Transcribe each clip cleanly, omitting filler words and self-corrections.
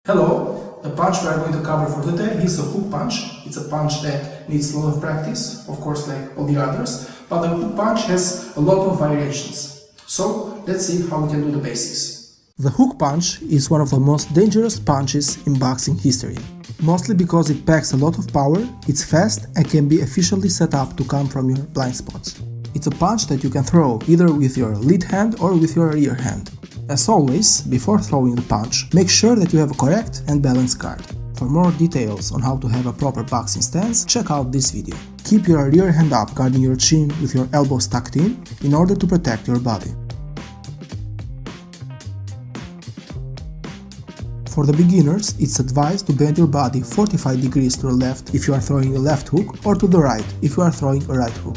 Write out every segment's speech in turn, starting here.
Hello, the punch we are going to cover for today is a hook punch. It's a punch that needs a lot of practice, of course, like all the others, but the hook punch has a lot of variations. So let's see how we can do the basics. The hook punch is one of the most dangerous punches in boxing history. Mostly because it packs a lot of power, it's fast and can be efficiently set up to come from your blind spots. It's a punch that you can throw either with your lead hand or with your rear hand. As always, before throwing the punch, make sure that you have a correct and balanced guard. For more details on how to have a proper boxing stance, check out this video. Keep your rear hand up, guarding your chin with your elbows tucked in order to protect your body. For the beginners, it's advised to bend your body 45 degrees to the left if you are throwing a left hook, or to the right if you are throwing a right hook.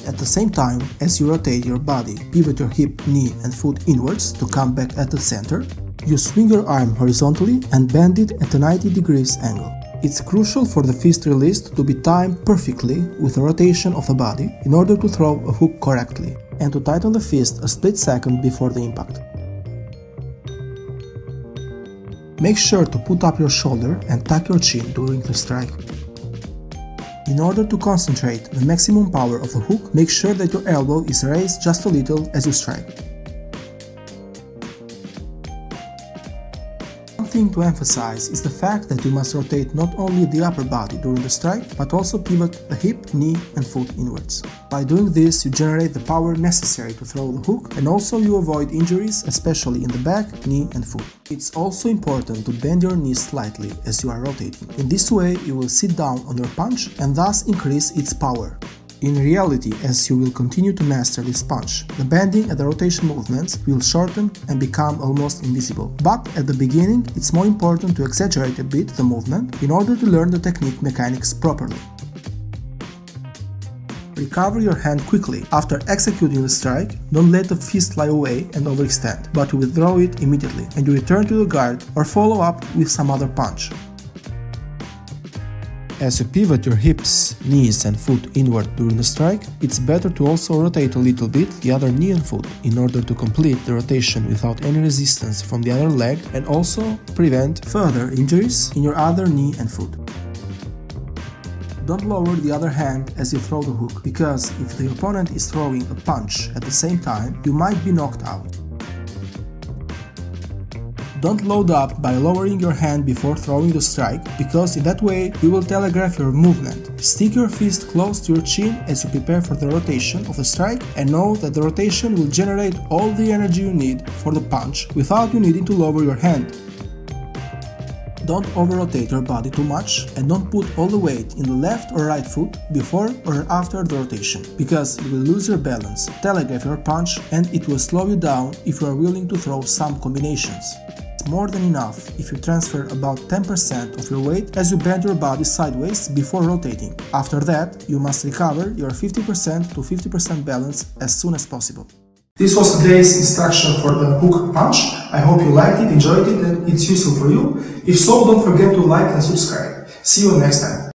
At the same time, as you rotate your body, pivot your hip, knee and foot inwards to come back at the center. You swing your arm horizontally and bend it at a 90 degrees angle. It's crucial for the fist release to be timed perfectly with the rotation of the body in order to throw a hook correctly, and to tighten the fist a split second before the impact. Make sure to put up your shoulder and tuck your chin during the strike. In order to concentrate the maximum power of the hook, make sure that your elbow is raised just a little as you strike. One thing to emphasize is the fact that you must rotate not only the upper body during the strike, but also pivot the hip, knee and foot inwards. By doing this, you generate the power necessary to throw the hook, and also you avoid injuries, especially in the back, knee and foot. It's also important to bend your knees slightly as you are rotating. In this way, you will sit down on your punch and thus increase its power. In reality, as you will continue to master this punch, the bending and the rotation movements will shorten and become almost invisible. But at the beginning, it's more important to exaggerate a bit the movement in order to learn the technique mechanics properly. Recover your hand quickly after executing the strike. Don't let the fist lie away and overextend, but withdraw it immediately, and you return to the guard or follow up with some other punch. As you pivot your hips, knees and foot inward during the strike, it's better to also rotate a little bit the other knee and foot in order to complete the rotation without any resistance from the other leg, and also prevent further injuries in your other knee and foot. Don't lower the other hand as you throw the hook, because if the opponent is throwing a punch at the same time, you might be knocked out. Don't load up by lowering your hand before throwing the strike, because in that way you will telegraph your movement. Stick your fist close to your chin as you prepare for the rotation of the strike, and know that the rotation will generate all the energy you need for the punch without you needing to lower your hand. Don't over-rotate your body too much, and don't put all the weight in the left or right foot before or after the rotation, because you will lose your balance, telegraph your punch, and it will slow you down if you are willing to throw some combinations. It's more than enough if you transfer about 10% of your weight as you bend your body sideways before rotating. After that, you must recover your 50% to 50% balance as soon as possible. This was today's instruction for the hook punch. I hope you liked it, enjoyed it, and it's useful for you. If so, don't forget to like and subscribe. See you next time.